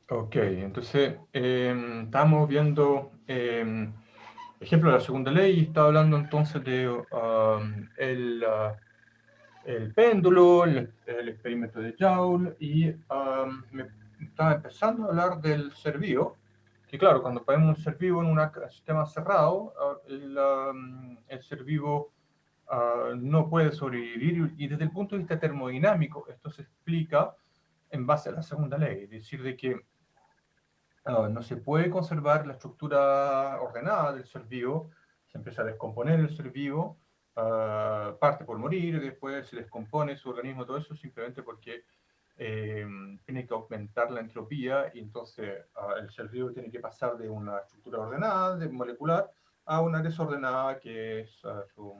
Ok, entonces estamos viendo ejemplo de la segunda ley y estaba hablando entonces de el péndulo, el experimento de Joule y me estaba empezando a hablar del ser vivo, que claro, cuando ponemos un ser vivo en un sistema cerrado, el ser vivo no puede sobrevivir y desde el punto de vista termodinámico esto se explica en base a la segunda ley, es decir, de que no se puede conservar la estructura ordenada del ser vivo, se empieza a descomponer el ser vivo, parte por morir, después se descompone su organismo, todo eso simplemente porque tiene que aumentar la entropía y entonces el ser vivo tiene que pasar de una estructura ordenada, molecular, a una desordenada que es su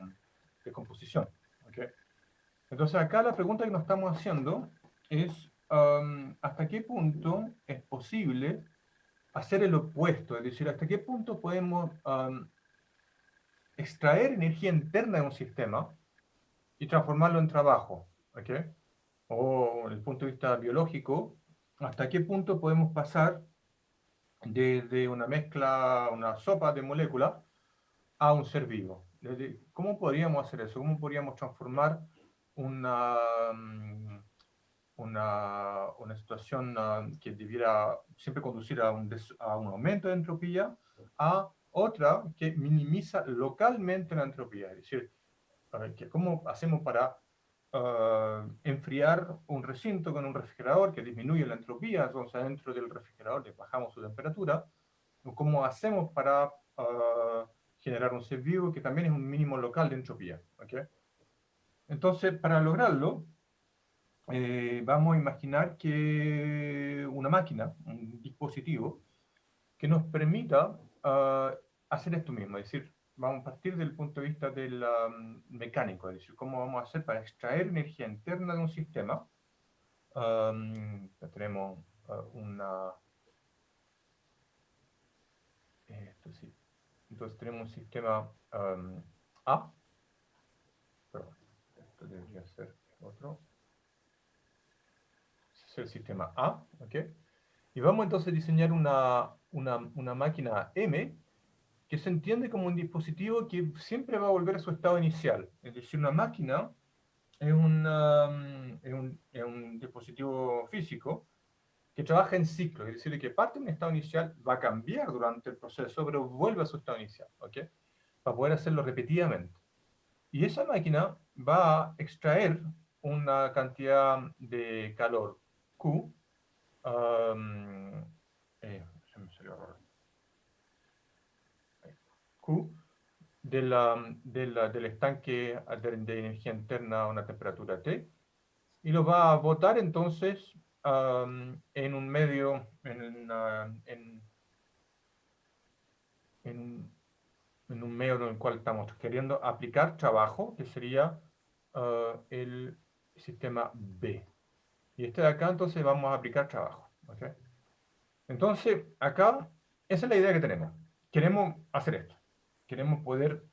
descomposición. ¿Okay? Entonces acá la pregunta que nos estamos haciendo es ¿hasta qué punto es posible hacer el opuesto? Es decir, ¿hasta qué punto podemos extraer energía interna de un sistema y transformarlo en trabajo? ¿Ok? O desde el punto de vista biológico, ¿hasta qué punto podemos pasar desde una mezcla, una sopa de moléculas a un ser vivo? ¿Cómo podríamos hacer eso? ¿Cómo podríamos transformar una, una situación que debiera siempre conducir a un aumento de entropía a otra que minimiza localmente la entropía? Es decir, ¿cómo hacemos para enfriar un recinto con un refrigerador que disminuye la entropía? Entonces, dentro del refrigerador le bajamos su temperatura. ¿Cómo hacemos para generar un ser vivo que también es un mínimo local de entropía? ¿Okay? Entonces, para lograrlo, vamos a imaginar que una máquina, un dispositivo, que nos permita hacer esto mismo. Es decir, vamos a partir del punto de vista del mecánico, es decir, cómo vamos a hacer para extraer energía interna de un sistema. Tenemos una... esto sí. Entonces tenemos un sistema A, perdón, esto debería ser otro. Este es el sistema A, ¿ok? Y vamos entonces a diseñar una máquina M que se entiende como un dispositivo que siempre va a volver a su estado inicial. Es decir, una máquina es un dispositivo físico que trabaja en ciclo, es decir, que parte de un estado inicial, va a cambiar durante el proceso, pero vuelve a su estado inicial, ¿ok? Para poder hacerlo repetidamente. Y esa máquina va a extraer una cantidad de calor Q, um, se me salió ahora. Q del estanque de energía interna a una temperatura T, y lo va a botar entonces en un medio, en, en un medio en el cual estamos queriendo aplicar trabajo, que sería el sistema B. Y este de acá entonces vamos a aplicar trabajo. ¿Okay? Entonces, acá, esa es la idea que tenemos. Queremos hacer esto. Queremos poder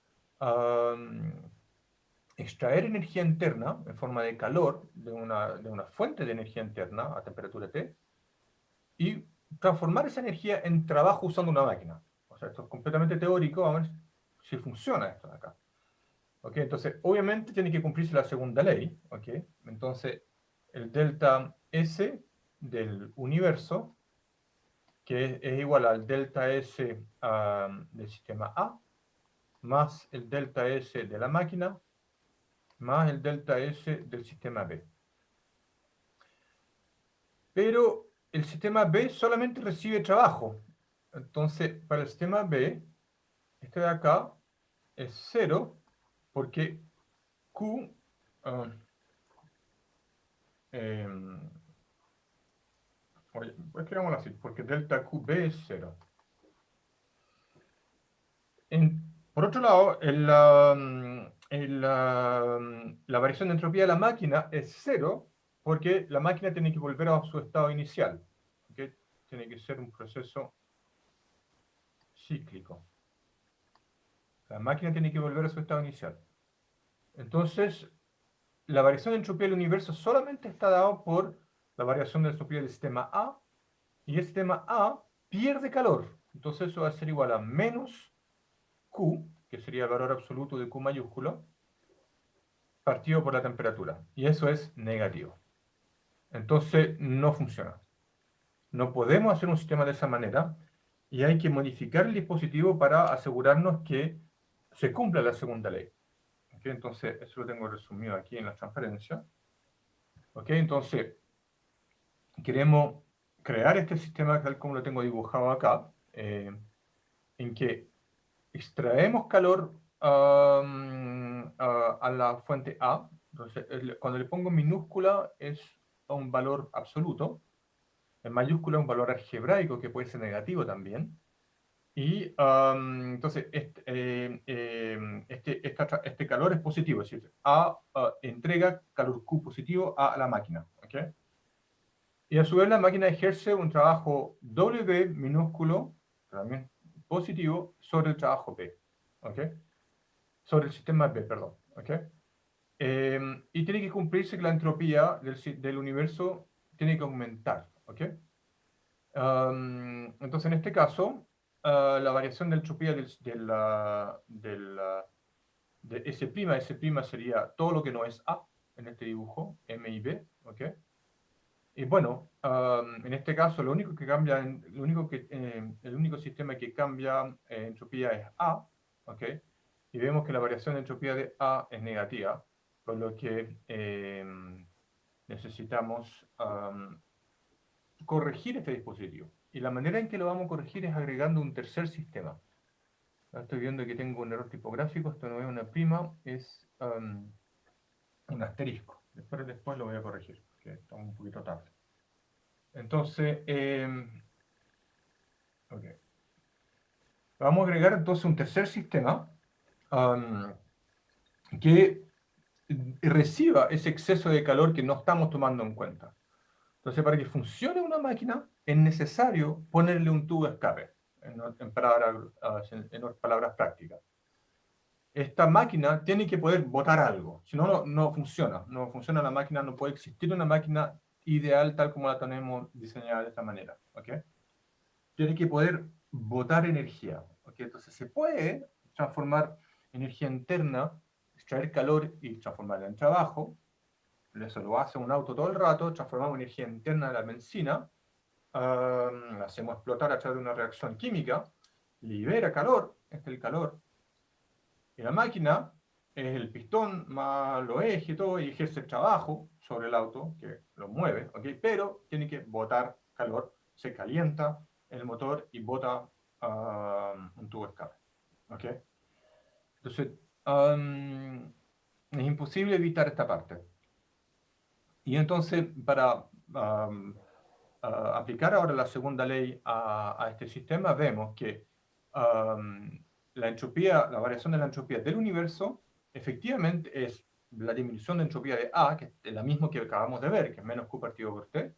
extraer energía interna en forma de calor de una fuente de energía interna a temperatura T y transformar esa energía en trabajo usando una máquina. O sea, esto es completamente teórico, vamos a ver si funciona esto de acá. ¿Ok? Entonces, obviamente tiene que cumplirse la segunda ley. ¿Ok? Entonces, el delta S del universo, que es igual al delta S del sistema A, más el delta S de la máquina, más el delta S del sistema B. Pero el sistema B solamente recibe trabajo. Entonces, para el sistema B, este de acá es 0 porque Q, uh, eh, pues escribámoslo así, porque delta QB es 0. Por otro lado, la variación de entropía de la máquina es 0 porque la máquina tiene que volver a su estado inicial. ¿Okay? Tiene que ser un proceso cíclico. La máquina tiene que volver a su estado inicial. Entonces, la variación de entropía del universo solamente está dada por la variación de entropía del sistema A y el sistema A pierde calor. Entonces eso va a ser igual a menos Q, que sería el valor absoluto de Q mayúsculo, partido por la temperatura. Y eso es negativo. Entonces no funciona. No podemos hacer un sistema de esa manera y hay que modificar el dispositivo para asegurarnos que se cumpla la segunda ley. ¿Okay? Entonces, eso lo tengo resumido aquí en la transparencia. ¿Okay? Entonces, queremos crear este sistema tal como lo tengo dibujado acá, en que extraemos calor a la fuente A. Entonces, cuando le pongo minúscula es a un valor absoluto. En mayúscula es un valor algebraico que puede ser negativo también. Y entonces, este calor es positivo, es decir, A entrega calor Q positivo a la máquina. ¿Okay? Y a su vez la máquina ejerce un trabajo W minúsculo, también positivo, sobre el trabajo P. ¿Okay? Sobre el sistema B, perdón. ¿Okay? Y tiene que cumplirse que la entropía del universo tiene que aumentar. ¿Okay? Entonces, en este caso, la variación de entropía de S', sería todo lo que no es A en este dibujo, M y B, ¿ok? Y bueno, en este caso, lo único que cambia, el único sistema que cambia entropía es A, ¿ok? Y vemos que la variación de entropía de A es negativa, por lo que necesitamos corregir este dispositivo. Y la manera en que lo vamos a corregir es agregando un tercer sistema. Ahora estoy viendo que tengo un error tipográfico, esto no es una prima, es un asterisco. Después lo voy a corregir, porque estamos un poquito tarde. Entonces, okay. Vamos a agregar entonces un tercer sistema que reciba ese exceso de calor que no estamos tomando en cuenta. Entonces, para que funcione una máquina, es necesario ponerle un tubo de escape, en palabras prácticas. Esta máquina tiene que poder botar algo, si no, no funciona. No funciona la máquina, no puede existir una máquina ideal tal como la tenemos diseñada de esta manera. ¿Okay? Tiene que poder botar energía. ¿Okay? Entonces, se puede transformar energía interna, extraer calor y transformarla en trabajo. Eso lo hace un auto todo el rato, transformamos energía interna de la benzina, la hacemos explotar a través de una reacción química, libera calor, este es el calor, y la máquina es el pistón más los ejes y todo, y ejerce el trabajo sobre el auto, que lo mueve, ¿okay? Pero tiene que botar calor, se calienta el motor y bota un tubo de escape. ¿Okay? Entonces, es imposible evitar esta parte. Y entonces, para aplicar ahora la segunda ley a este sistema, vemos que la entropía, la variación de la entropía del universo, efectivamente es la disminución de entropía de A, que es la misma que acabamos de ver, que es menos Q partido por T.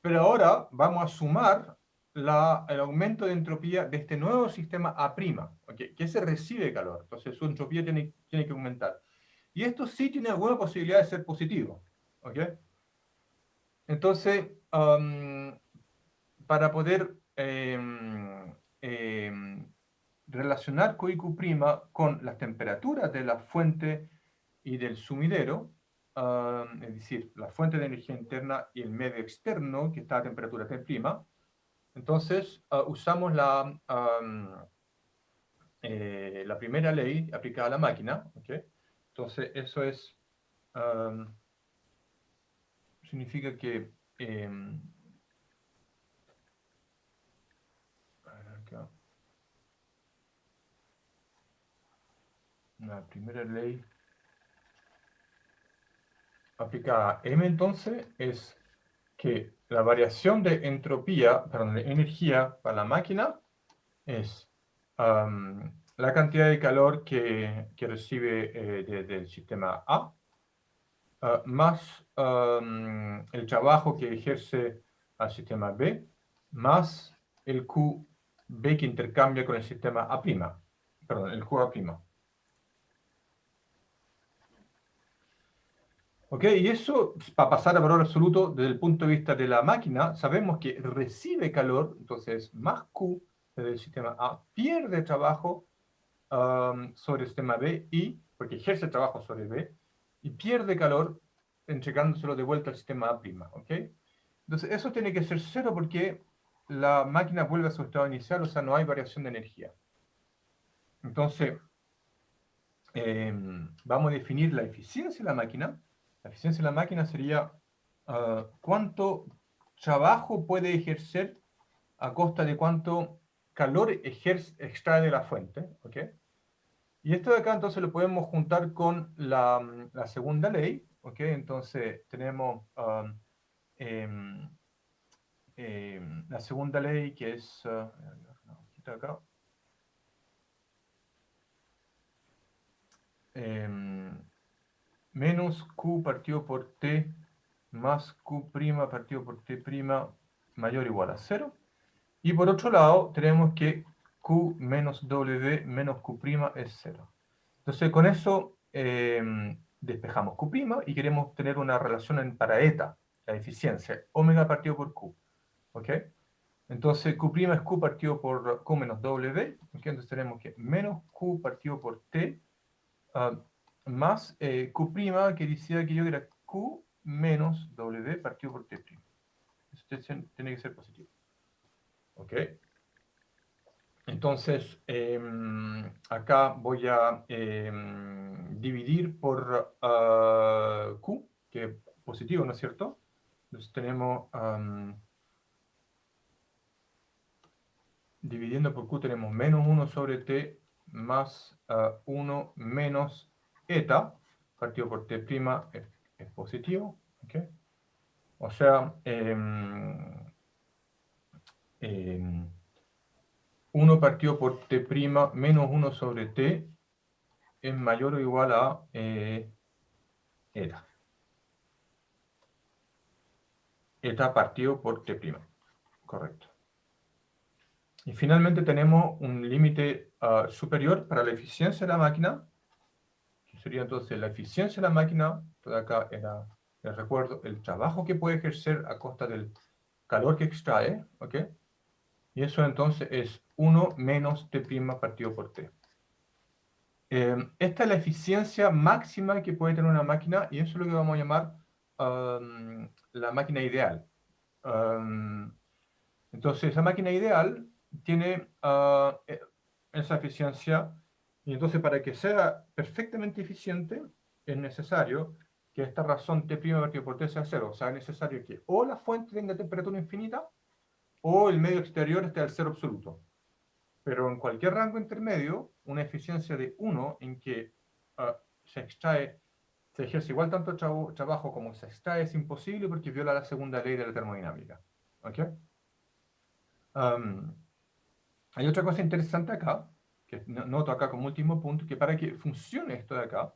Pero ahora vamos a sumar el aumento de entropía de este nuevo sistema A', ¿okay? Que se recibe calor. Entonces su entropía tiene que aumentar. Y esto sí tiene alguna posibilidad de ser positivo. ¿Okay? Entonces, para poder relacionar Q y Q' con las temperaturas de la fuente y del sumidero, es decir, la fuente de energía interna y el medio externo, que está a temperatura T', entonces usamos la primera ley aplicada a la máquina. ¿Okay? Entonces, eso es, significa que acá, la primera ley aplicada a M entonces es que la variación de entropía, perdón, de energía para la máquina es la cantidad de calor que recibe del sistema A, más el trabajo que ejerce al sistema B, más el QB que intercambia con el sistema A', perdón, el QA'. ¿Ok? Y eso, para pasar a valor absoluto, desde el punto de vista de la máquina, sabemos que recibe calor, entonces más Q desde el sistema A, pierde trabajo sobre el sistema B, y, porque ejerce trabajo sobre B, y pierde calor entregándoselo de vuelta al sistema A'. ¿Ok? Entonces, eso tiene que ser cero porque la máquina vuelve a su estado inicial, o sea, no hay variación de energía. Entonces, vamos a definir la eficiencia de la máquina. La eficiencia de la máquina sería cuánto trabajo puede ejercer a costa de cuánto calor extrae de la fuente. ¿Ok? Y esto de acá entonces lo podemos juntar con la segunda ley. ¿Ok? Entonces tenemos la segunda ley que es... aquí está acá. Menos Q partido por T más Q' partido por T' mayor o igual a 0. Y por otro lado, tenemos que Q menos W menos Q' es 0. Entonces, con eso despejamos Q' y queremos tener una relación para eta, la eficiencia, omega partido por Q. ¿Ok? Entonces, Q' es Q partido por Q menos W. ¿Ok? Entonces, tenemos que menos Q partido por T más Q', que decía que yo era Q menos W partido por T'. Esto tiene que ser positivo. ¿Ok? Entonces, acá voy a dividir por Q, que es positivo, ¿no es cierto? Entonces tenemos, dividiendo por Q tenemos menos 1 sobre T más 1 menos eta, partido por T' es positivo. ¿Ok? O sea, 1 partido por T' menos 1 sobre T es mayor o igual a eta. Eta partido por T'. Correcto. Y finalmente tenemos un límite superior para la eficiencia de la máquina, que sería entonces la eficiencia de la máquina, todo acá era, les recuerdo, el trabajo que puede ejercer a costa del calor que extrae, ¿ok? Y eso entonces es 1 menos T' partido por T. Esta es la eficiencia máxima que puede tener una máquina, y eso es lo que vamos a llamar la máquina ideal. Entonces, esa máquina ideal tiene esa eficiencia, y entonces para que sea perfectamente eficiente es necesario que esta razón T' partido por T sea 0. O sea, es necesario que o la fuente tenga temperatura infinita o el medio exterior esté al cero absoluto. Pero en cualquier rango intermedio, una eficiencia de 1 en que se extrae, se ejerce igual tanto trabajo como se extrae, es imposible porque viola la segunda ley de la termodinámica. ¿Ok? Hay otra cosa interesante acá, que noto acá como último punto, que para que funcione esto de acá,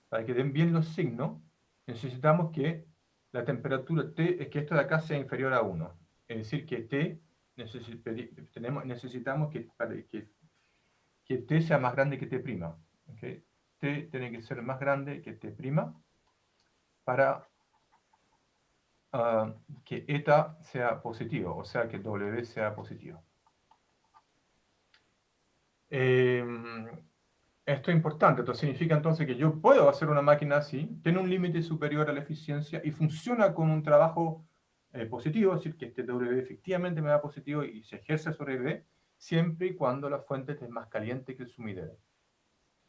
para que den bien los signos, necesitamos que la temperatura T, es que esto de acá sea inferior a 1. Es decir, que T, necesitamos que T sea más grande que T'. ¿Okay? T tiene que ser más grande que T' para que eta sea positivo, o sea que W sea positivo. Esto es importante, esto significa entonces que yo puedo hacer una máquina así, tiene un límite superior a la eficiencia y funciona con un trabajo positivo, es decir, que este W efectivamente me da positivo y se ejerce sobre B, siempre y cuando la fuente esté más caliente que el sumidero.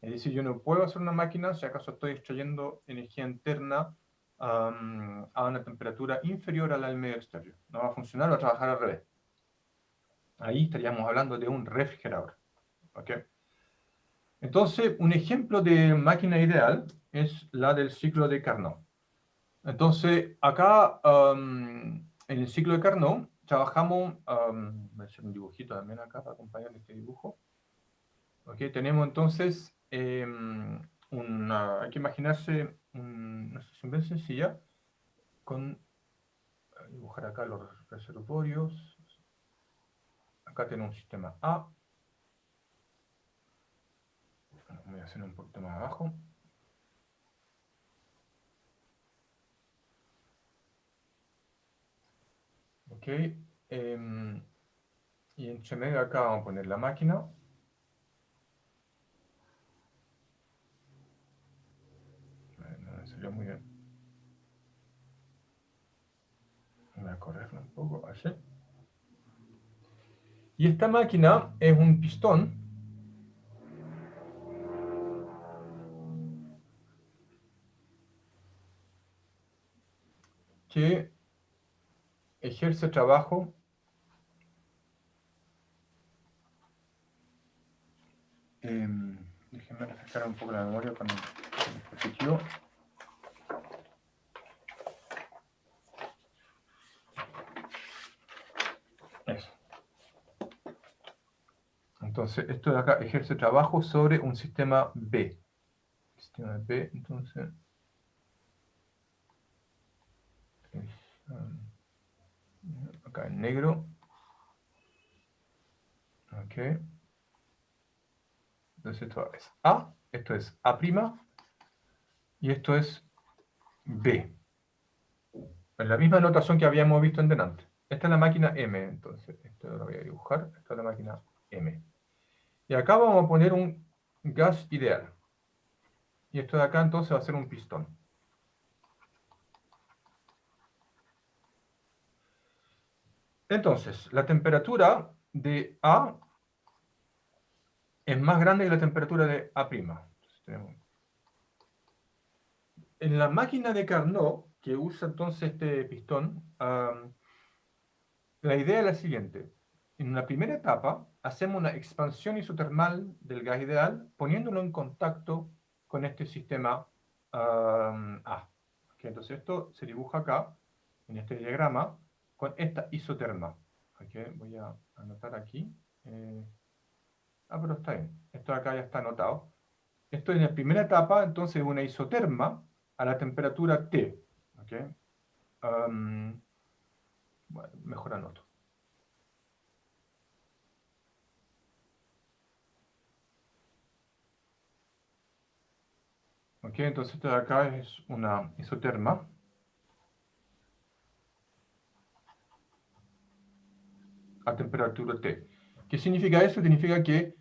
Es decir, yo no puedo hacer una máquina si acaso estoy extrayendo energía interna a una temperatura inferior a la del medio exterior. No va a funcionar, va a trabajar al revés. Ahí estaríamos hablando de un refrigerador. ¿Ok? Entonces, un ejemplo de máquina ideal es la del ciclo de Carnot. Entonces, acá en el ciclo de Carnot trabajamos, voy a hacer un dibujito también acá para acompañar este dibujo. Okay, tenemos entonces, hay que imaginarse una situación bien sencilla, con dibujar acá los reservorios. Acá tenemos un sistema A. Voy a hacer un poquito más abajo. Ok. Y entre medio acá vamos a poner la máquina. No me salió muy bien. Voy a correrlo un poco, así. Y esta máquina es un pistón que ejerce trabajo déjenme refrescar un poco la memoria con el dispositivo. Eso. Entonces, esto de acá ejerce trabajo sobre un sistema B. Sistema B, entonces... acá en negro. Ok. Entonces esto es A, esto es A', y esto es B. En la misma notación que habíamos visto en delante. Esta es la máquina M, entonces. Esto lo voy a dibujar. Esta es la máquina M. Y acá vamos a poner un gas ideal. Y esto de acá entonces va a ser un pistón. Entonces, la temperatura de A es más grande que la temperatura de A'. Entonces, en la máquina de Carnot, que usa entonces este pistón, la idea es la siguiente. En la primera etapa, hacemos una expansión isotermal del gas ideal, poniéndolo en contacto con este sistema A. Okay, entonces esto se dibuja acá, en este diagrama, con esta isoterma. Okay, voy a anotar aquí. Pero está bien. Esto de acá ya está anotado. Esto es en la primera etapa, entonces una isoterma a la temperatura T. Okay. Bueno, mejor anoto. Ok, entonces esto de acá es una isoterma. A temperatura T. ¿Qué significa eso? Significa que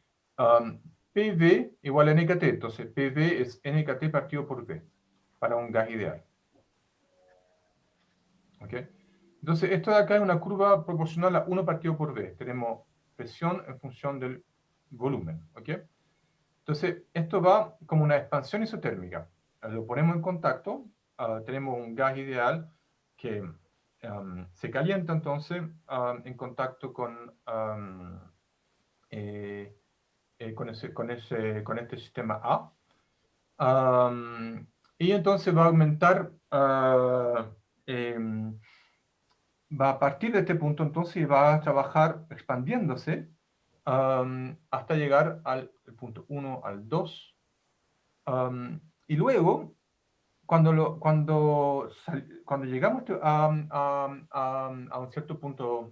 PV igual a NKT. Entonces PV es NKT partido por V para un gas ideal. ¿Ok? Entonces esto de acá es una curva proporcional a 1 partido por V. Tenemos presión en función del volumen. ¿Ok? Entonces esto va como una expansión isotérmica. Lo ponemos en contacto. Tenemos un gas ideal que se calienta entonces en contacto eh, con este sistema A. Y entonces va a aumentar, va a partir de este punto entonces y va a trabajar expandiéndose hasta llegar al punto 1, al 2. Y luego, cuando llegamos a un cierto punto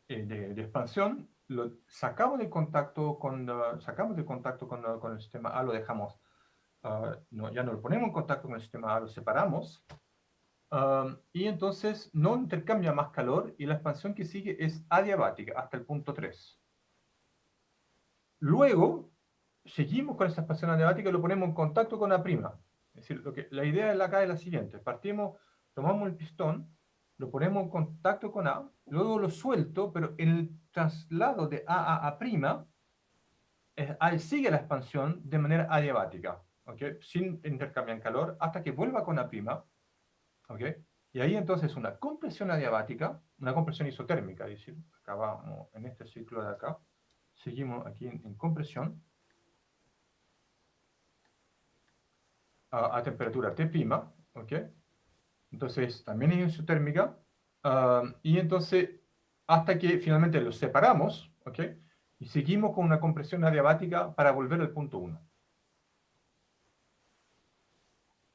de expansión, lo sacamos de contacto con el sistema A, lo dejamos, ya no lo ponemos en contacto con el sistema A, lo separamos, y entonces no intercambia más calor, y la expansión que sigue es adiabática hasta el punto 3. Luego, seguimos con esa expansión adiabática y lo ponemos en contacto con A'. Es decir, la idea de acá es la siguiente: tomamos el pistón, lo ponemos en contacto con A, luego lo suelto, pero en el traslado de A a A', sigue la expansión de manera adiabática, ¿okay? Sin intercambiar calor, hasta que vuelva con A', ¿okay? Y ahí entonces una compresión adiabática, una compresión isotérmica, es decir, acá vamos en este ciclo de acá, seguimos aquí en compresión, a temperatura T', ¿ok? Entonces también es isotérmica, y entonces hasta que finalmente los separamos, ¿ok? Y seguimos con una compresión adiabática para volver al punto 1.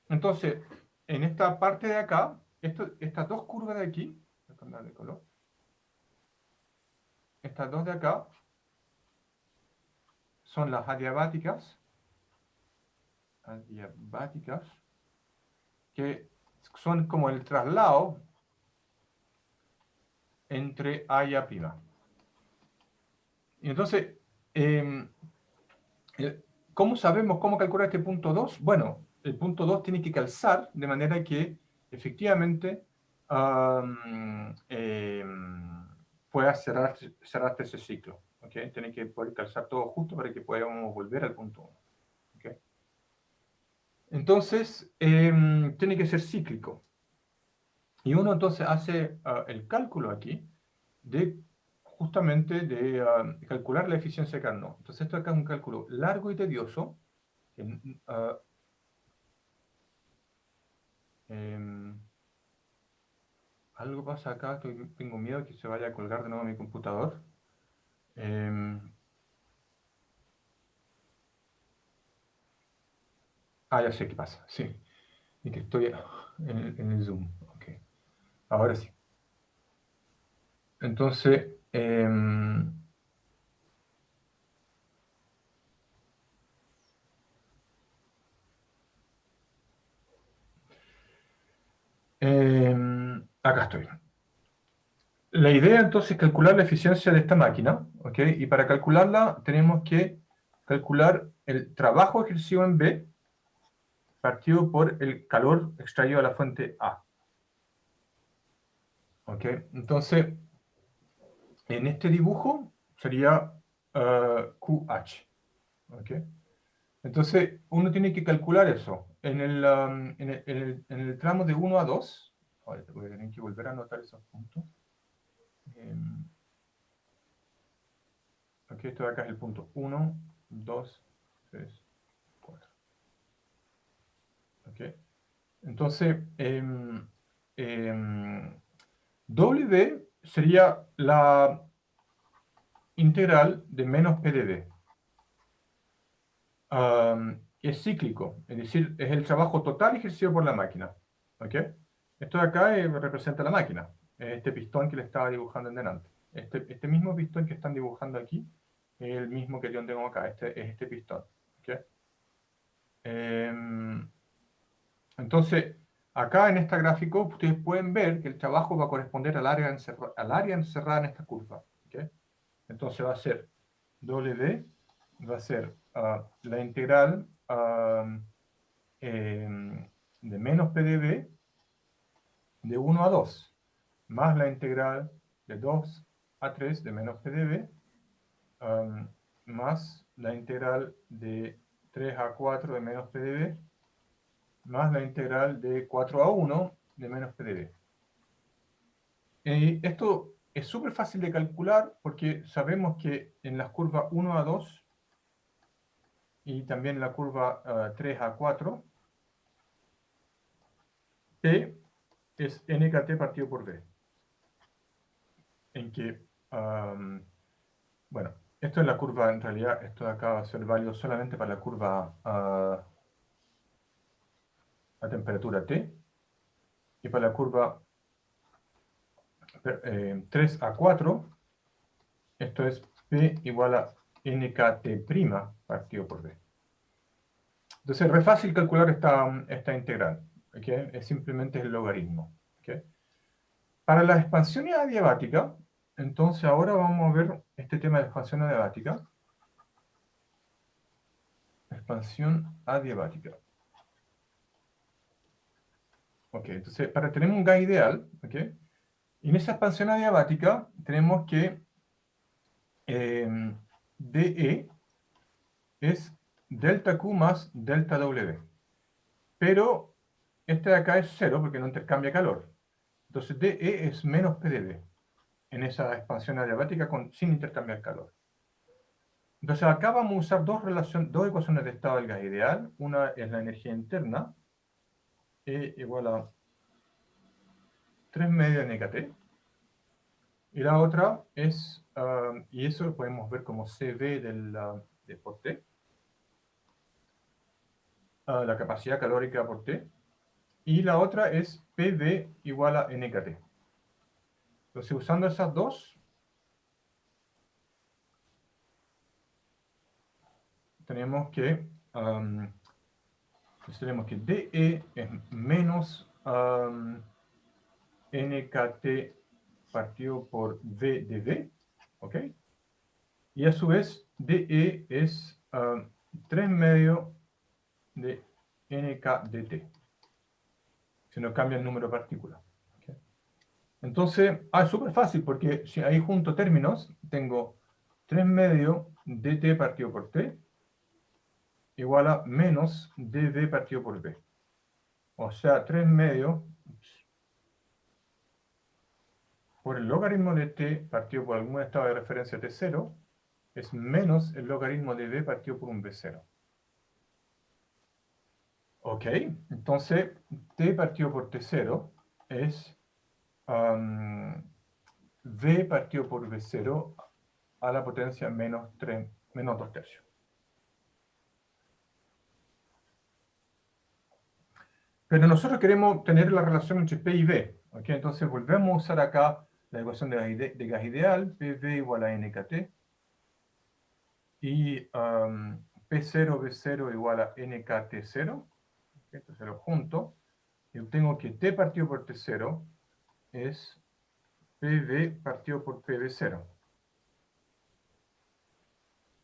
Entonces, en esta parte de acá, estas dos curvas de aquí, voy a cambiar de color, estas dos de acá son las adiabáticas, que son como el traslado entre A y A'. Y entonces, ¿cómo sabemos cómo calcular este punto 2? Bueno, el punto 2 tiene que calzar de manera que efectivamente pueda cerrarse ese ciclo. ¿Okay? Tiene que poder calzar todo justo para que podamos volver al punto 1. ¿Okay? Entonces, tiene que ser cíclico. Y uno entonces hace el cálculo aquí de justamente de calcular la eficiencia de Carnot. Entonces esto acá es un cálculo largo y tedioso. Algo pasa acá, tengo miedo que se vaya a colgar de nuevo mi computador. Ya sé qué pasa, sí. Y que estoy en el Zoom. Okay. Ahora sí. Entonces, acá estoy. La idea entonces es calcular la eficiencia de esta máquina, ¿ok? Y para calcularla tenemos que calcular el trabajo ejercido en B partido por el calor extraído de la fuente A. ¿Ok? Entonces, en este dibujo sería QH. ¿Ok? Entonces, uno tiene que calcular eso. En el tramo de 1 a 2, ahora voy a tener que volver a anotar esos puntos. Ok, esto de acá es el punto 1, 2, 3, 4. Ok. Entonces, W sería la integral de menos PdV. Es cíclico, es decir, es el trabajo total ejercido por la máquina. ¿Ok? Esto de acá representa la máquina, este pistón que le estaba dibujando en delante. Este mismo pistón que están dibujando aquí es el mismo que yo tengo acá, es este pistón. ¿Ok? Entonces, acá en este gráfico ustedes pueden ver que el trabajo va a corresponder al área encerrada en esta curva. ¿Okay? Entonces va a ser W, va a ser la integral de menos PdV de 1 a 2, más la integral de 2 a 3 de menos PdV, más la integral de 3 a 4 de menos PdV, más la integral de 4 a 1 de menos PdV. Esto es súper fácil de calcular porque sabemos que en las curvas 1 a 2 y también la curva 3 a 4, T es nkt partido por B. En que, bueno, esto es la curva, en realidad, esto de acá va a ser válido solamente para la curva a temperatura T, y para la curva 3 a 4, esto es P igual a nkt' partido por B. Entonces es re fácil calcular esta integral, ¿okay? Es simplemente el logaritmo. ¿Okay? Para la expansión adiabática, entonces ahora vamos a ver este tema de expansión adiabática. Expansión adiabática. Ok, entonces para tener un gas ideal, ¿ok? Y en esa expansión adiabática tenemos que dE es delta Q más delta W. Pero este de acá es cero porque no intercambia calor. Entonces dE es menos PdV en esa expansión adiabática sin intercambiar calor. Entonces acá vamos a usar dos ecuaciones de estado del gas ideal. Una es la energía interna, E igual a 3 medios nkt. Y la otra es, y eso lo podemos ver como CV de por T, la capacidad calórica por T. Y la otra es PV igual a nkt. Entonces usando esas dos, tenemos que DE es menos NKT partido por V de V, ¿ok? Y a su vez, DE es 3 medios de NK dt, si no cambia el número de partículas. ¿Okay? Entonces, es súper fácil, porque si ahí junto términos, tengo 3 medios dt partido por t, igual a menos dv partido por v. O sea, 3 medios por el logaritmo de t partido por algún estado de referencia t0 es menos el logaritmo de v partido por un v0. ¿Ok? Entonces, t partido por t0 es v partido por v0 a la potencia menos 2 tercios. Pero nosotros queremos tener la relación entre P y V. ¿Okay? Entonces volvemos a usar acá la ecuación de gas ideal, PV igual a NKT, y P0, V0 igual a NKT0. ¿Okay? Entonces lo junto, y obtengo que T partido por T0 es PV partido por PV0.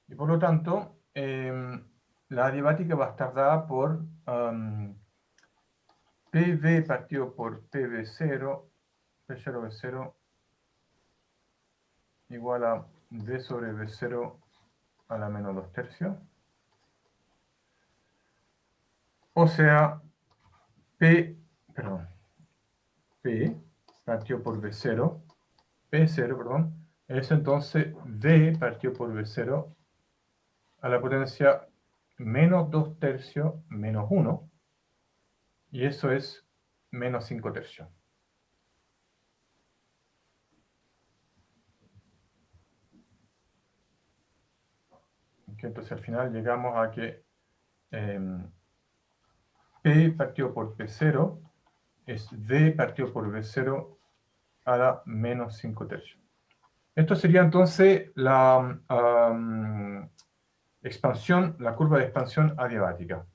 Y por lo tanto, la adiabática va a estar dada por PV partido por PV0, P0, V0, igual a V sobre V0 a la menos 2 tercios. O sea, P partido por V0, P0, perdón, es entonces V partido por V0 a la potencia menos 2 tercios menos 1, y eso es menos 5 tercios. Okay, entonces al final llegamos a que P partido por P0 es V partido por V0 a la menos 5 tercios. Esto sería entonces la expansión, la curva de expansión adiabática.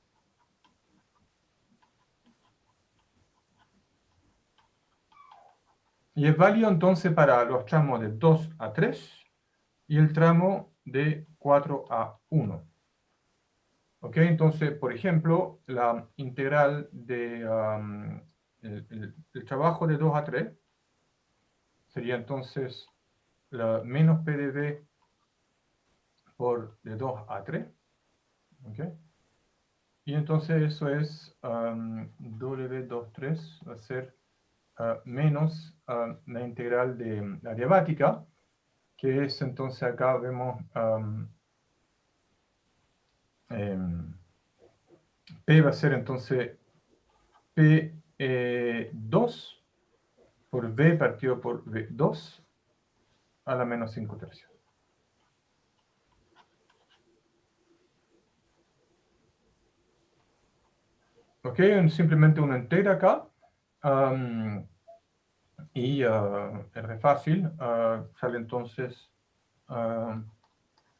Y es válido entonces para los tramos de 2 a 3 y el tramo de 4 a 1. ¿Ok? Entonces, por ejemplo, la integral de el trabajo de 2 a 3 sería entonces la menos PdV por de 2 a 3. ¿Ok? Y entonces eso es W23 va a ser menos la integral de la adiabática, que es entonces acá vemos P va a ser entonces P2 por V partido por V2 a la menos 5 tercios. Ok, simplemente uno integra acá y es re fácil, sale entonces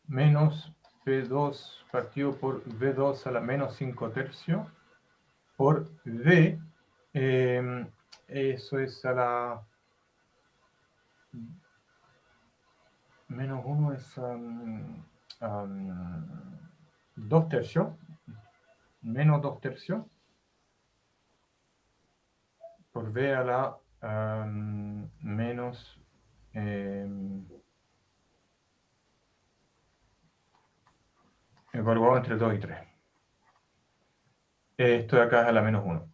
menos P2 partido por V2 a la menos 5 tercios por V, eso es a la menos 1 es 2 tercios, menos 2 tercios, por V a la menos evaluado entre 2 y 3. Esto de acá es a la menos 1.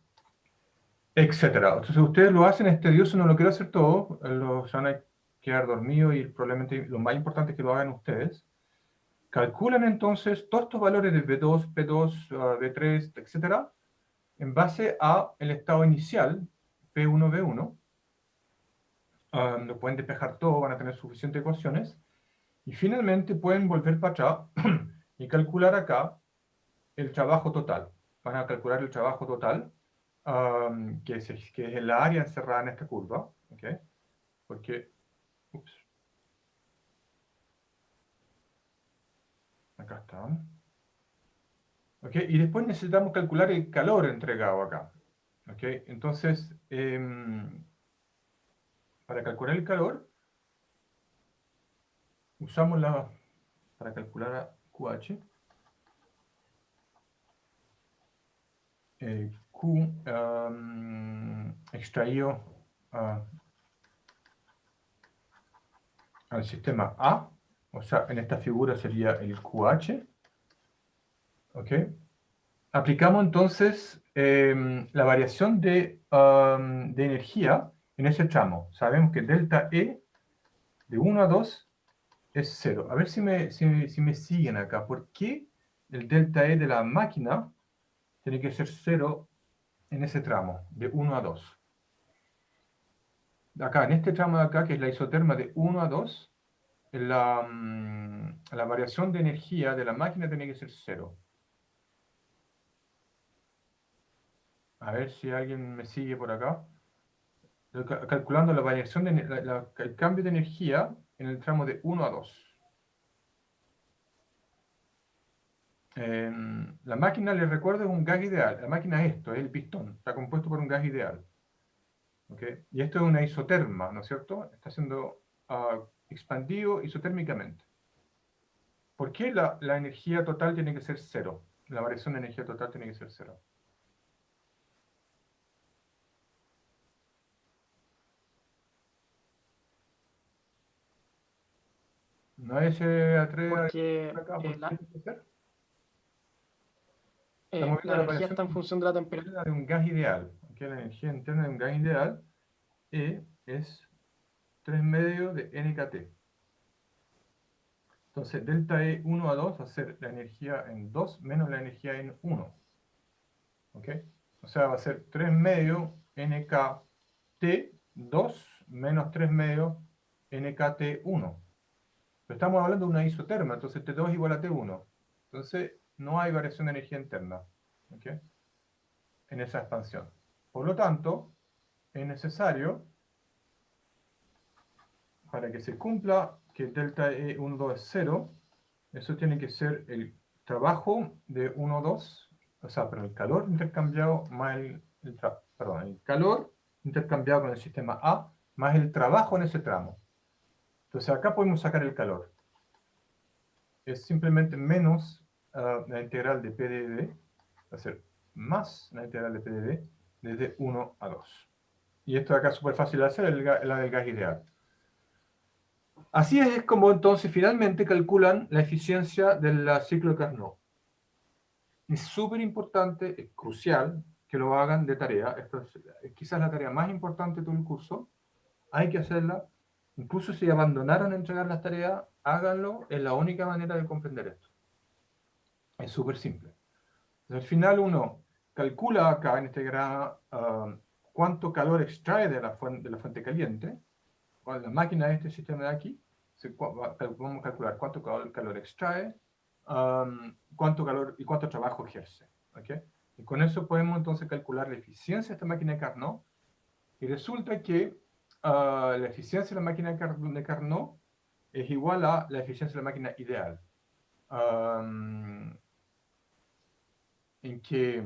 Etcétera. Entonces ustedes lo hacen, es tedioso, no lo quiero hacer todo, se van a quedar dormidos y probablemente lo más importante es que lo hagan ustedes. Calculan entonces todos estos valores de V2, P2, V3, etcétera, en base a el estado inicial, P1, V1. Lo pueden despejar todo, van a tener suficientes ecuaciones. Y finalmente pueden volver para atrás y calcular acá el trabajo total. Van a calcular el trabajo total, que es el área encerrada en esta curva. ¿Okay? Porque, ups, acá está. ¿Okay? Y después necesitamos calcular el calor entregado acá. ¿Ok? Entonces, para calcular el calor, usamos para calcular a QH, Q extraído al sistema A, o sea, en esta figura sería el QH, ¿ok? Aplicamos entonces la variación de energía en ese tramo. Sabemos que delta E de 1 a 2 es 0. A ver si me siguen acá. ¿Por qué el delta E de la máquina tiene que ser 0 en ese tramo, de 1 a 2? Acá, en este tramo de acá, que es la isoterma de 1 a 2, la variación de energía de la máquina tiene que ser 0. A ver si alguien me sigue por acá. Calculando la variación el cambio de energía en el tramo de 1 a 2. La máquina, les recuerdo, es un gas ideal. La máquina es esto, es el pistón. Está compuesto por un gas ideal. ¿Okay? Y esto es una isoterma, ¿no es cierto? Está siendo expandido isotérmicamente. ¿Por qué la energía total tiene que ser 0? La variación de energía total tiene que ser 0. ¿Nadie se atreve a Porque decir acá por qué tiene que ser? Estamos la viendo la energía variación está en función de la temperatura. interna de un gas ideal. Aquí la energía interna de un gas ideal es 3 medios de nkt. Entonces, delta E 1 a 2 va a ser la energía en 2 menos la energía en 1. ¿Ok? O sea, va a ser 3 medios nkt 2 menos 3 medios nkt 1. Pero estamos hablando de una isoterma, entonces T2 es igual a T1. Entonces, no hay variación de energía interna. ¿Ok? En esa expansión. Por lo tanto, es necesario, para que se cumpla que delta E12 es 0, eso tiene que ser el trabajo de 1, 2, o sea, pero el calor intercambiado más el calor intercambiado con el sistema A más el trabajo en ese tramo. Entonces acá podemos sacar el calor. Es simplemente menos la integral de P de D, va a ser más la integral de P de D desde 1 a 2. Y esto de acá es súper fácil de hacer, la del gas ideal. Así es como entonces finalmente calculan la eficiencia del ciclo de Carnot. Es súper importante, es crucial que lo hagan de tarea. Esto es quizás la tarea más importante de todo el curso. Hay que hacerla. Incluso si abandonaron entregar las tareas, háganlo. Es la única manera de comprender esto. Es súper simple. Al final uno calcula acá en este diagrama cuánto calor extrae de la fuente caliente. Con la máquina de este sistema de aquí, vamos a calcular cuánto calor extrae, cuánto calor y cuánto trabajo ejerce. ¿Okay? Y con eso podemos entonces calcular la eficiencia de esta máquina de Carnot. Y resulta que la eficiencia de la máquina de Carnot es igual a la eficiencia de la máquina ideal. En que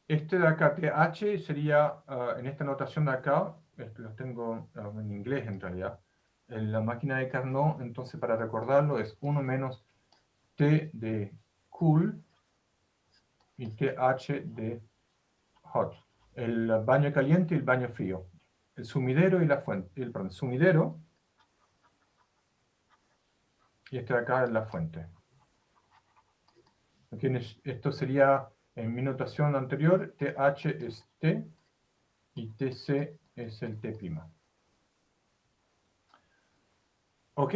este de acá, TH, sería, en esta notación de acá, los tengo en inglés en realidad, en la máquina de Carnot, entonces para recordarlo es 1 menos T de cool y TH de hot. El baño caliente y el baño frío. El sumidero y la fuente. Perdón, sumidero, y este de acá es la fuente. Aquí esto sería, en mi notación anterior, TH es T y TC es el T'. Ok,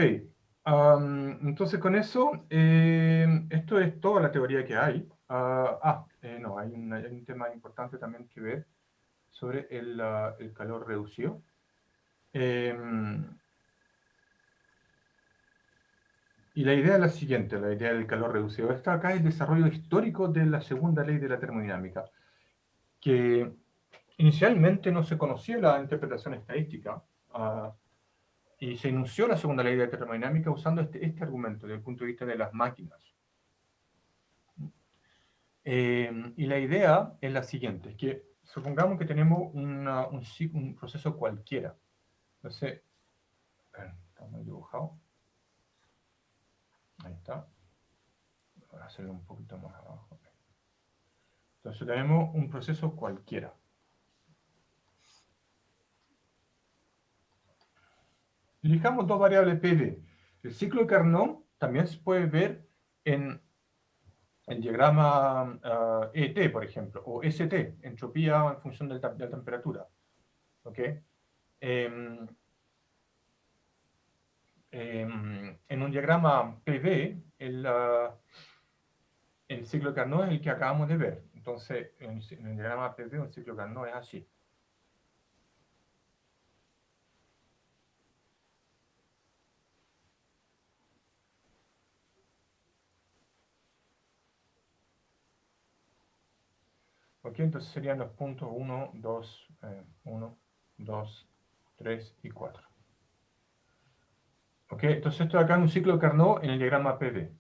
entonces con eso, esto es toda la teoría que hay. No, hay un tema importante también que ver sobre el calor reducido. Y la idea es la siguiente, la idea del calor reducido. Esto acá es el desarrollo histórico de la segunda ley de la termodinámica, que inicialmente no se conocía la interpretación estadística, y se enunció la segunda ley de la termodinámica usando este argumento desde el punto de vista de las máquinas. Y la idea es la siguiente, es que supongamos que tenemos un proceso cualquiera. Entonces, está mal dibujado. Ahí está. Voy a hacerlo un poquito más abajo. Entonces tenemos un proceso cualquiera. Elijamos dos variables PD. El ciclo de Carnot también se puede ver en el diagrama ET, por ejemplo, o ST, entropía en función de la temperatura. ¿Ok? En un diagrama PV, el ciclo de Carnot es el que acabamos de ver. Entonces, en el diagrama PV, un ciclo de Carnot es así. ¿Ok? Entonces serían los puntos 1, 2, 1, 2, 3 y 4. ¿Ok? Entonces esto de acá es un ciclo de Carnot en el diagrama PV.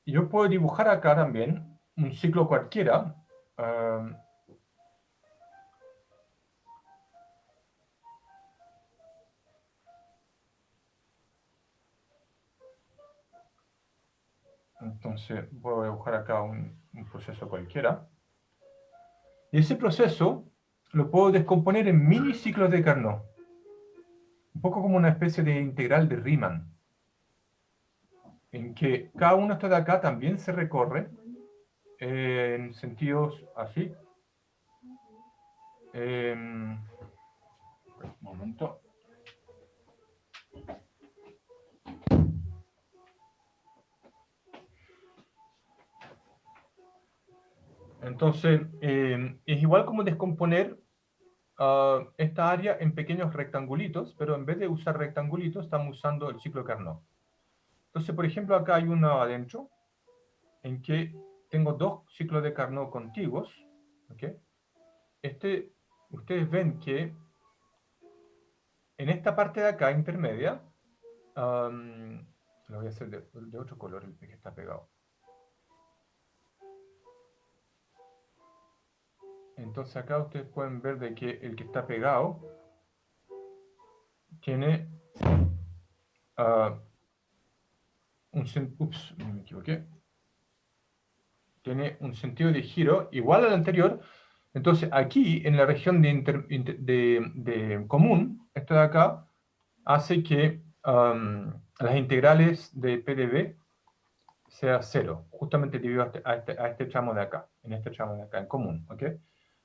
Yo puedo dibujar acá también un ciclo cualquiera. Entonces voy a dibujar acá un proceso cualquiera. Y ese proceso lo puedo descomponer en mini ciclos de Carnot. Un poco como una especie de integral de Riemann, en que cada uno está de acá también se recorre en sentidos así. Un momento. Entonces, es igual como descomponer esta área en pequeños rectangulitos, pero en vez de usar rectangulitos, estamos usando el ciclo de Carnot. Entonces, por ejemplo, acá hay uno adentro, en que tengo dos ciclos de Carnot contiguos. ¿Okay? Ustedes ven que en esta parte de acá, intermedia, lo voy a hacer de otro color, el que está pegado. Entonces acá ustedes pueden ver de que el que está pegado tiene me equivoqué. Tiene un sentido de giro igual al anterior. Entonces aquí, en la región de común, esto de acá, hace que las integrales de PdV sea 0, justamente debido a este tramo de acá, en este tramo de acá, en común. ¿Ok?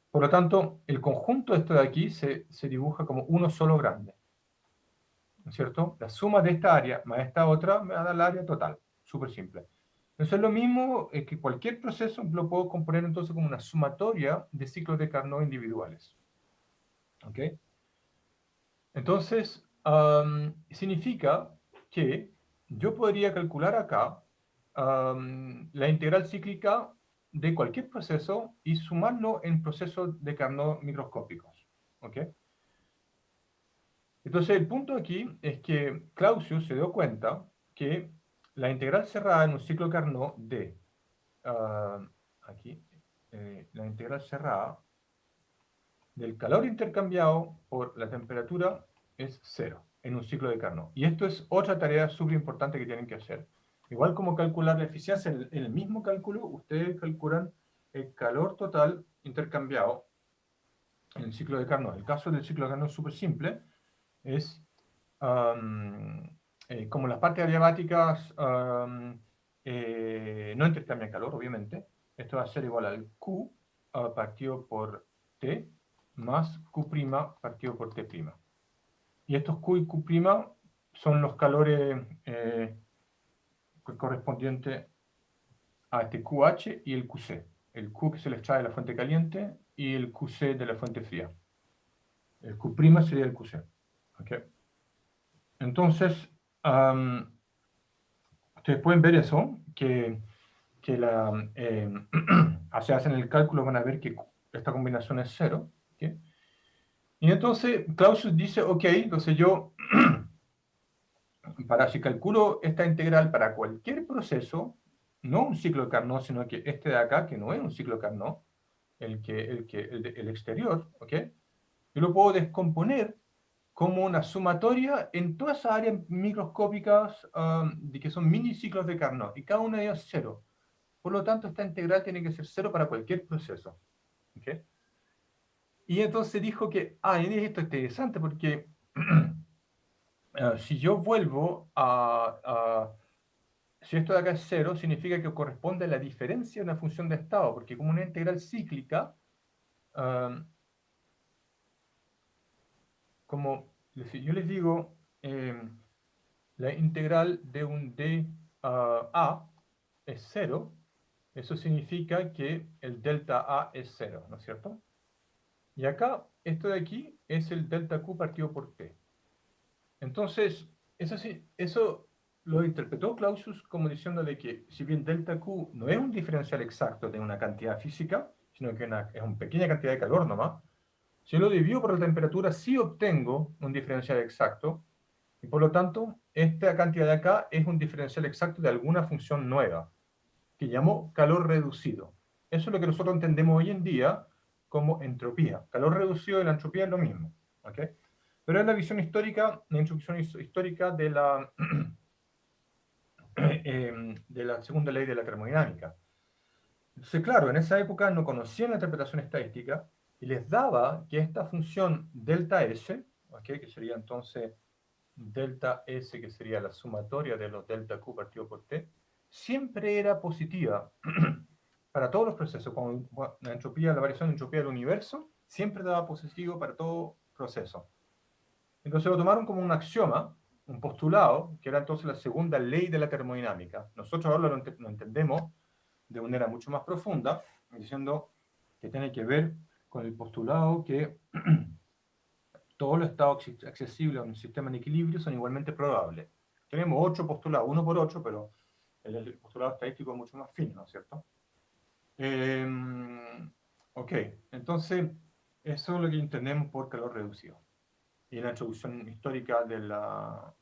Por lo tanto, el conjunto de esto de aquí se dibuja como uno solo grande. ¿No es cierto? La suma de esta área más esta otra me va a dar el área total. Súper simple. Eso es lo mismo que cualquier proceso lo puedo componer entonces como una sumatoria de ciclos de Carnot individuales. ¿Ok? Entonces, significa que yo podría calcular acá la integral cíclica de cualquier proceso y sumarlo en procesos de Carnot microscópicos. ¿Ok? Entonces, el punto aquí es que Clausius se dio cuenta que la integral cerrada en un ciclo Carnot de, aquí, la integral cerrada del calor intercambiado por la temperatura es 0 en un ciclo de Carnot. Y esto es otra tarea súper importante que tienen que hacer. Igual como calcular la eficiencia, en el mismo cálculo ustedes calculan el calor total intercambiado en el ciclo de Carnot. El caso del ciclo de Carnot es súper simple. Es como las partes adiabáticas no intercambian calor, obviamente. Esto va a ser igual al Q partido por T más Q' partido por T'. Y estos Q y Q' son los calores correspondientes a este QH y el QC. El Q que se les extrae de la fuente caliente y el QC de la fuente fría. El Q' sería el QC. ¿Okay? Entonces, ustedes pueden ver eso, que si hacen el cálculo van a ver que esta combinación es 0. ¿Okay? Y entonces Clausius dice, ok, entonces yo, si calculo esta integral para cualquier proceso, no un ciclo de Carnot, sino que este de acá, que no es un ciclo de Carnot, el exterior, ¿ok? Yo lo puedo descomponer como una sumatoria en todas esas áreas microscópicas de que son mini ciclos de Carnot, y cada uno de ellos es cero. Por lo tanto, esta integral tiene que ser cero para cualquier proceso. ¿Okay? Y entonces dijo que, y esto es interesante porque si yo vuelvo si esto de acá es cero, significa que corresponde a la diferencia de una función de estado, porque como una integral cíclica, como yo les digo, la integral de un dA es cero, eso significa que el delta A es cero, ¿no es cierto? Y acá, esto de aquí es el delta Q partido por T. Entonces, eso lo interpretó Clausius como diciéndole que si bien delta Q no es un diferencial exacto de una cantidad física, sino que es una pequeña cantidad de calor nomás, si lo divido por la temperatura sí obtengo un diferencial exacto, y por lo tanto, esta cantidad de acá es un diferencial exacto de alguna función nueva, que llamo calor reducido. Eso es lo que nosotros entendemos hoy en día como entropía. Calor reducido y la entropía es lo mismo. ¿Okay? Pero es la visión histórica, la introducción histórica de de la segunda ley de la termodinámica. Entonces, claro, en esa época no conocían la interpretación estadística y les daba que esta función delta S, ¿okay? Que sería entonces delta S, que sería la sumatoria de los delta Q partido por T, siempre era positiva para todos los procesos. Con la entropía, la variación de entropía del universo, siempre daba positivo para todo proceso. Entonces lo tomaron como un axioma, un postulado, que era entonces la segunda ley de la termodinámica. Nosotros ahora lo entendemos de manera mucho más profunda, diciendo que tiene que ver con el postulado que todos los estados accesibles a un sistema en equilibrio son igualmente probables. Tenemos 8 postulados, uno por 8, pero el postulado estadístico es mucho más fino, ¿no es cierto? Ok, entonces eso es lo que entendemos por calor reducido. Y la introducción histórica de la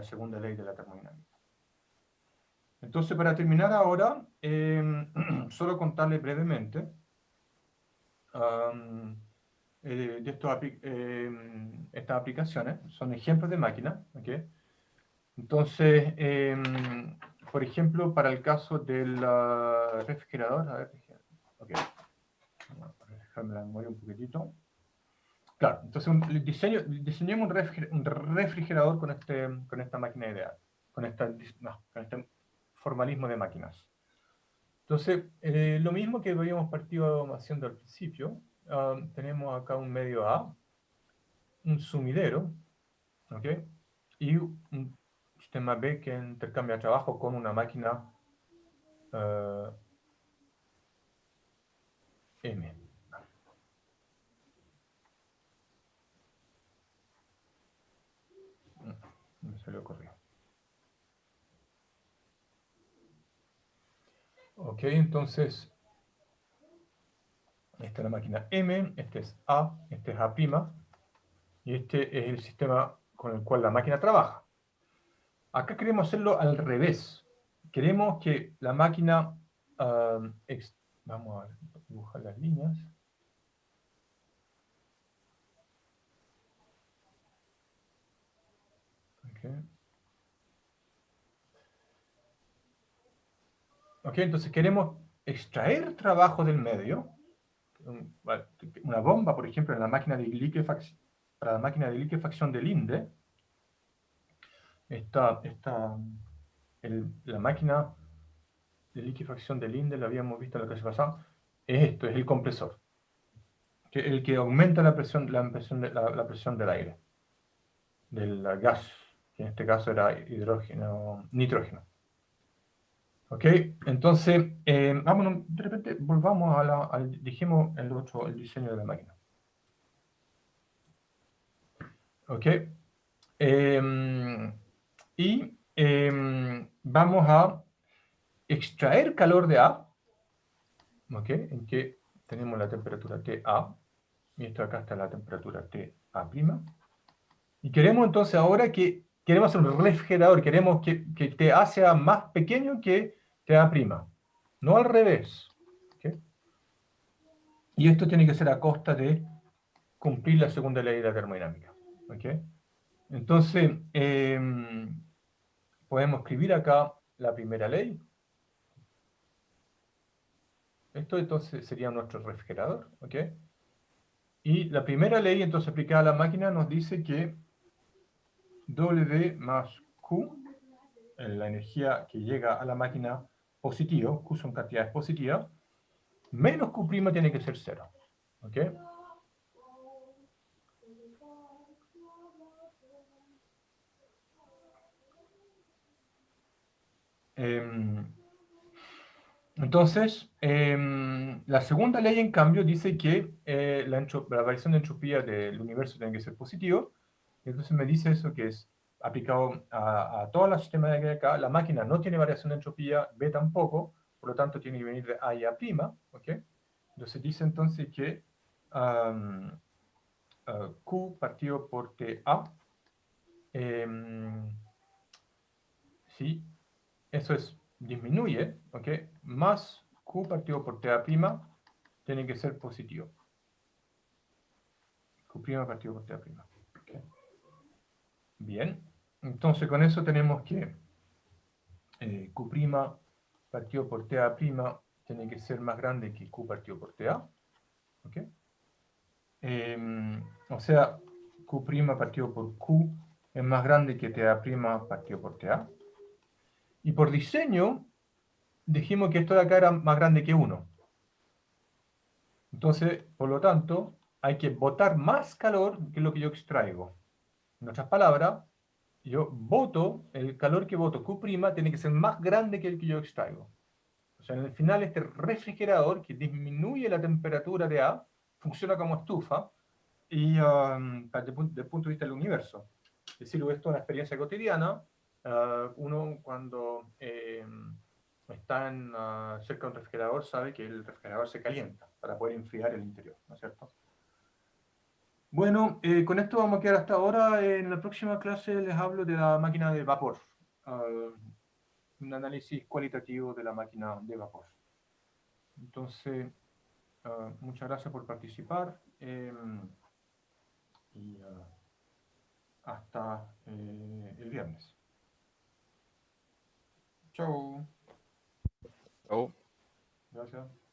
segunda ley de la termodinámica. Entonces, para terminar ahora, solo contarles brevemente de estas aplicaciones. Son ejemplos de máquinas. ¿Okay? Entonces, por ejemplo, para el caso del refrigerador, a ver, ok, déjame la memoria un poquitito. Claro, entonces diseñemos un refrigerador con esta máquina ideal, con este formalismo de máquinas. Entonces, lo mismo que habíamos partido haciendo al principio, tenemos acá un medio A, un sumidero, ¿ok? Y un sistema B que intercambia trabajo con una máquina M. Me salió corrido. Ok, entonces, esta es la máquina M, este es A, este es A', y este es el sistema con el cual la máquina trabaja. Acá queremos hacerlo al revés. Queremos que la máquina... vamos a dibujar las líneas. Okay. Ok, entonces queremos extraer trabajo del medio. Una bomba, por ejemplo, en la máquina de liquefacción, para la máquina de liquefacción de Linde, la máquina de liquefacción de Linde, la habíamos visto en la clase pasada, es esto, es el compresor, el que aumenta la presión del aire, del gas, que en este caso era nitrógeno. Ok, entonces, vámonos, de repente volvamos dijimos el diseño de la máquina. Ok, vamos a extraer calor de A, ok, en que tenemos la temperatura TA, y esto acá está la temperatura TA', y queremos entonces ahora que queremos hacer un refrigerador, queremos que TA sea más pequeño que TA', no al revés. ¿Okay? Y esto tiene que ser a costa de cumplir la segunda ley de la termodinámica. ¿Okay? Entonces, podemos escribir acá la primera ley. Esto entonces sería nuestro refrigerador. ¿Okay? Y la primera ley, entonces aplicada a la máquina, nos dice que W más Q, la energía que llega a la máquina positivo, Q son cantidades positivas, menos Q' tiene que ser 0. ¿Ok? Entonces, la segunda ley, en cambio, dice que la variación de entropía del universo tiene que ser positivo. Entonces me dice eso, que es aplicado a todo el sistema de acá. La máquina no tiene variación de entropía, B tampoco, por lo tanto tiene que venir de A y A'. ¿Ok? Entonces dice entonces que Q partido por TA, sí, eso es, disminuye, ¿ok? Más Q partido por TA' tiene que ser positivo. Q' partido por TA'. ¿Okay? Bien, entonces con eso tenemos que Q' partido por TA' tiene que ser más grande que Q partido por TA. ¿Ok? O sea, Q' partido por Q es más grande que TA' partido por TA. Y por diseño, dijimos que esto de acá era más grande que 1. Entonces, por lo tanto, hay que botar más calor que lo que yo extraigo. En otras palabras, yo boto, el calor que boto Q' tiene que ser más grande que el que yo extraigo. O sea, en el final, este refrigerador que disminuye la temperatura de A funciona como estufa y desde el punto de vista del universo. Es decir, esto es una experiencia cotidiana. Uno cuando está cerca de un refrigerador sabe que el refrigerador se calienta para poder enfriar el interior, ¿no es cierto? Bueno, con esto vamos a quedar hasta ahora. En la próxima clase les hablo de la máquina de vapor. Un análisis cualitativo de la máquina de vapor. Entonces, muchas gracias por participar y hasta el viernes. Chao. Chao. Gracias.